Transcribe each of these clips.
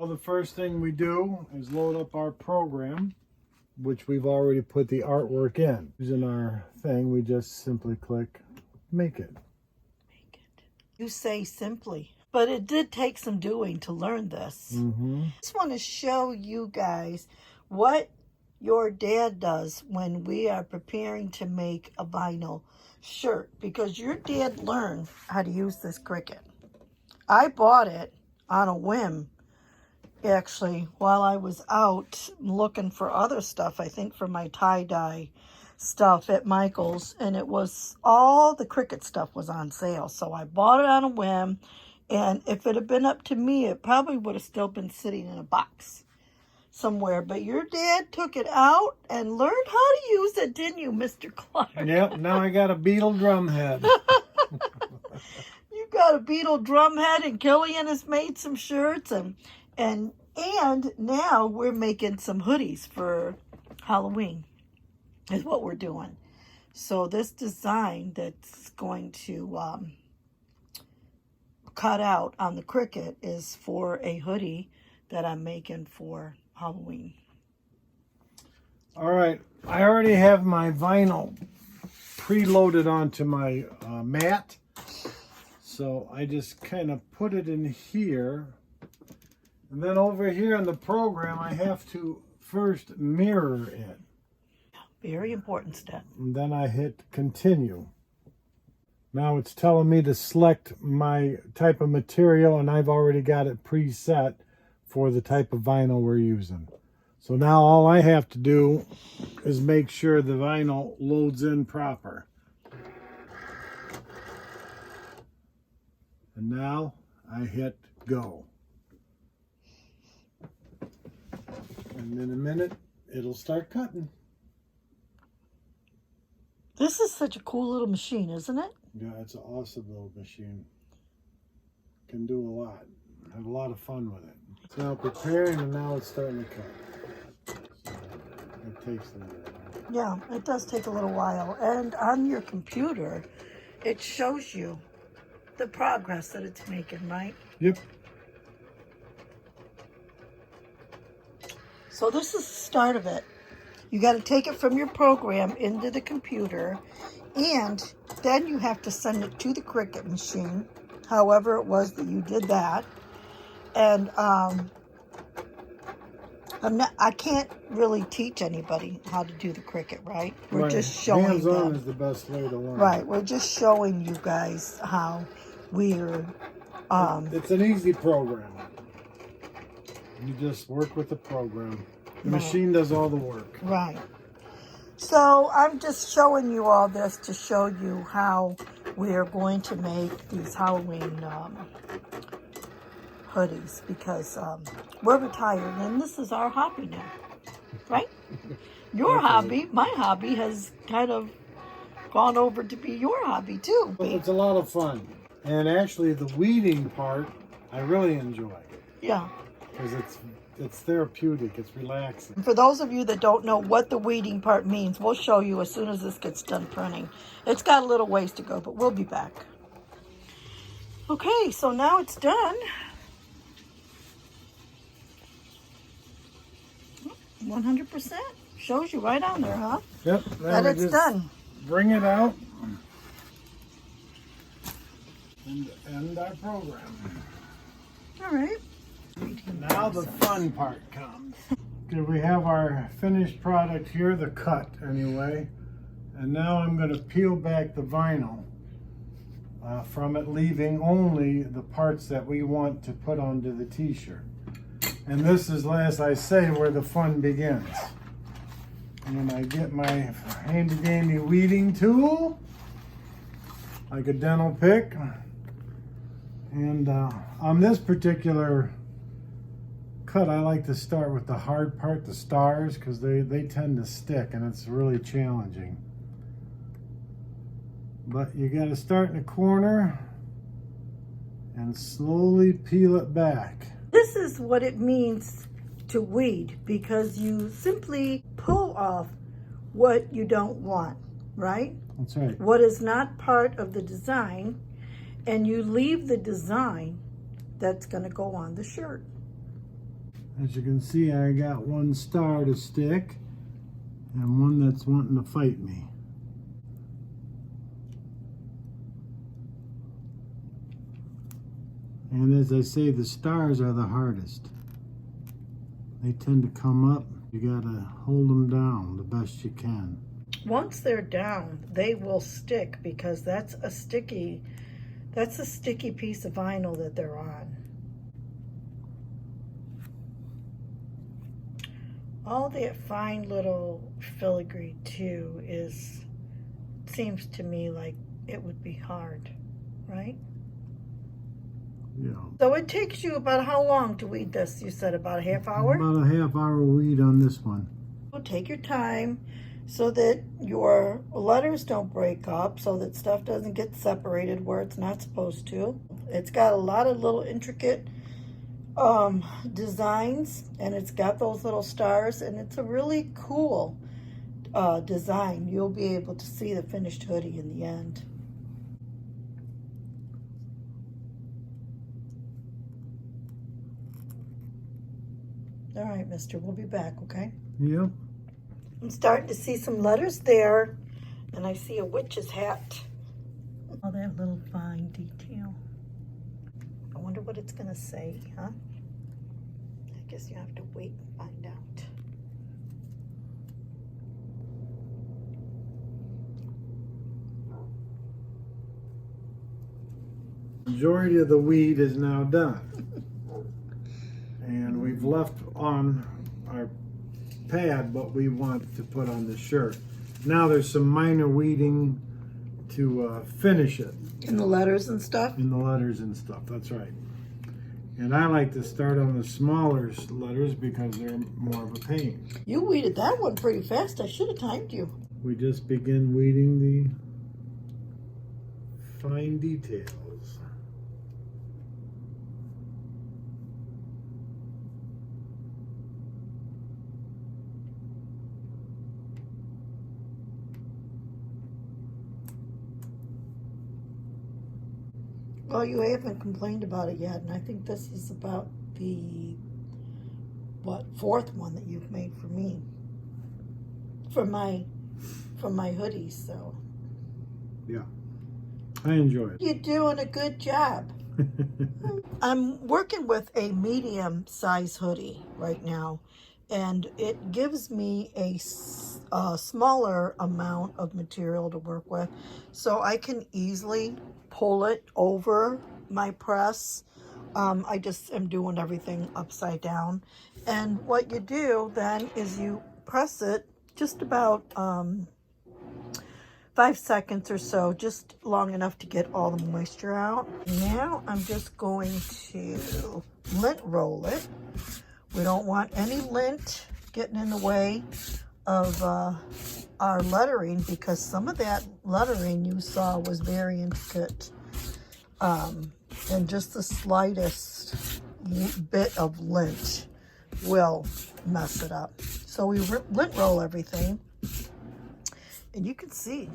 Well, the first thing we do is load up our program, which we've already put the artwork in. Using our thing, we just simply click make it. Make it. You say simply, but it did take some doing to learn this. I just want to show you guys what your dad does when we are preparing to make a vinyl shirt, because your dad learned how to use this Cricut. I bought it on a whim, actually, while I was out looking for other stuff, I think for my tie-dye stuff at Michael's, and it was all the Cricut stuff was on sale. So I bought it on a whim, and if it had been up to me, it probably would have still been sitting in a box somewhere. But your dad took it out and learned how to use it, didn't you, Mr. Clark? Yep, now I got a beetle drum head. You got a beetle drum head, and Killian has made some shirts, and now we're making some hoodies for Halloween is what we're doing. So this design that's going to cut out on the Cricut is for a hoodie that I'm making for Halloween. All right, I already have my vinyl preloaded onto my mat. So I just kind of put it in here. And then over here in the program, I have to first mirror it. Very important step. And then I hit continue. Now it's telling me to select my type of material, and I've already got it preset for the type of vinyl we're using. So now all I have to do is make sure the vinyl loads in proper. And now I hit go. And in a minute, it'll start cutting. This is such a cool little machine, isn't it? Yeah, it's an awesome little machine. Can do a lot. Have a lot of fun with it. It's now preparing, and now it's starting to cut. So it takes a minute. Yeah, it does take a little while. And on your computer, it shows you the progress that it's making, right? Yep. So this is the start of it. You got to take it from your program into the computer, and then you have to send it to the Cricut machine, however it was that you did that. And I can't really teach anybody how to do the Cricut, right? We're Right. just showing Hands-on them. is the best way to learn. Right, we're just showing you guys how we're... It's an easy program. You just work with the program. The machine does all the work. Right. So I'm just showing you all this to show you how we are going to make these Halloween hoodies, because we're retired and this is our hobby now, right? Your hobby, my hobby, has kind of gone over to be your hobby too. It's a lot of fun. And actually the weeding part, I really enjoy. Yeah. Because it's therapeutic, it's relaxing. For those of you that don't know what the weeding part means, we'll show you as soon as this gets done printing. It's got a little ways to go, but we'll be back. Okay, so now it's done. 100%. Shows you right on there, huh? Yep. That it's done. Bring it out and end our program. All right. Now the fun part comes. Okay, we have our finished product here, the cut anyway. And now I'm going to peel back the vinyl from it, leaving only the parts that we want to put onto the t-shirt. And this is, as I say, where the fun begins. And then I get my handy dandy weeding tool, like a dental pick. And on this particular cut, I like to start with the hard part, the stars, because they tend to stick and it's really challenging. But you got to start in the corner and slowly peel it back. This is what it means to weed, because you simply pull off what you don't want, right? That's right. What is not part of the design, and you leave the design that's going to go on the shirt. As you can see, I got one star to stick and one that's wanting to fight me. And as I say, the stars are the hardest. They tend to come up. You gotta hold them down the best you can. Once they're down, they will stick because that's a sticky piece of vinyl that they're on. All that fine little filigree too seems to me like it would be hard, right? Yeah. So it takes you about how long to weed this? You said about a half hour? About a half hour weed on this one. Well, take your time so that your letters don't break up, so that stuff doesn't get separated where it's not supposed to. It's got a lot of little intricate designs, and it's got those little stars, and it's a really cool design. You'll be able to see the finished hoodie in the end. All right, mister, we'll be back, okay? Yep. I'm starting to see some letters there, and I see a witch's hat. Oh, that little fine detail. I wonder what it's gonna say, huh? I guess you have to wait and find out. Majority of the weed is now done. And we've left on our pad what we want to put on the shirt. Now there's some minor weeding to finish it. In the letters and stuff? In the letters and stuff, that's right. And I like to start on the smaller letters because they're more of a pain. You weeded that one pretty fast. I should have timed you. We just begin weeding the fine details. Well, you haven't complained about it yet, and I think this is about the, fourth one that you've made for me. For my hoodies, so. Yeah, I enjoy it. You're doing a good job. I'm working with a medium size hoodie right now, and it gives me a smaller amount of material to work with, so I can easily pull it over my press. I just am doing everything upside down, and what you do then is you press it just about 5 seconds or so, just long enough to get all the moisture out. Now I'm just going to lint roll it. We don't want any lint getting in the way of our lettering, because some of that lettering you saw was very intricate, and just the slightest bit of lint will mess it up. So we lint roll everything, and you can see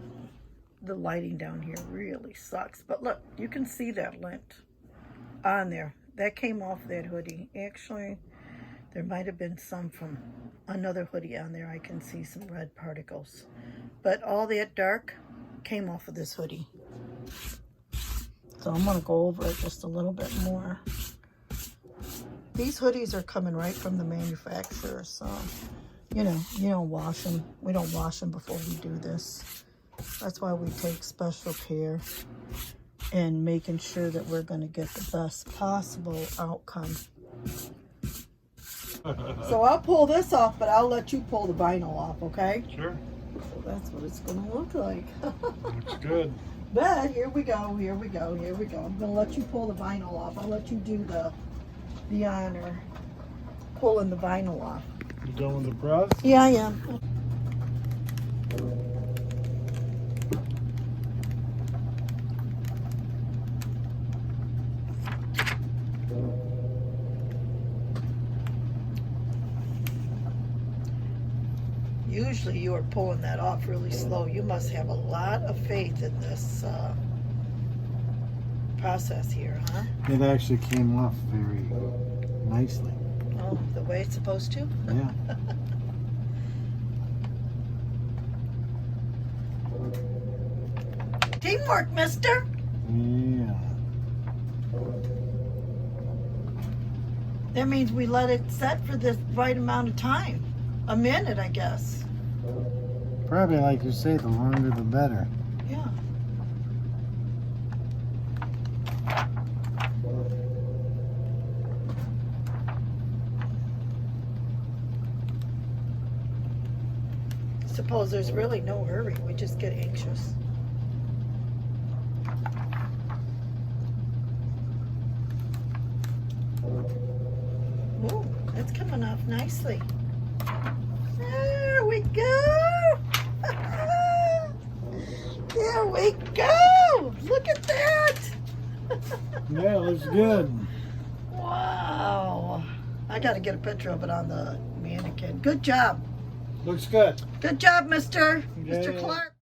the lighting down here really sucks, but look, you can see that lint on there. That came off that hoodie. Actually, there might have been some from another hoodie on there. I can see some red particles. But all that dark came off of this hoodie. So I'm going to go over it just a little bit more. These hoodies are coming right from the manufacturer, so, you don't wash them. We don't wash them before we do this. That's why we take special care in making sure that we're going to get the best possible outcome. So I'll pull this off, but I'll let you pull the vinyl off, okay? Sure. So that's what it's going to look like. Looks good. But here we go, here we go, here we go. I'm going to let you pull the vinyl off. I'll let you do the honor pulling the vinyl off. You done with the press? Yeah, I am. Usually you are pulling that off really slow. You must have a lot of faith in this process here, huh? It actually came off very nicely. Oh, the way it's supposed to? Yeah. Teamwork, mister. Yeah. That means we let it set for the right amount of time. A minute, I guess. Probably like you say, the longer the better. Yeah. Suppose there's really no hurry. We just get anxious. Ooh, that's coming off nicely. There we go. There we go. Look at that. Yeah, it looks good. Wow. I got to get a picture of it on the mannequin. Good job. Looks good. Good job, Mr. Yeah. Clark.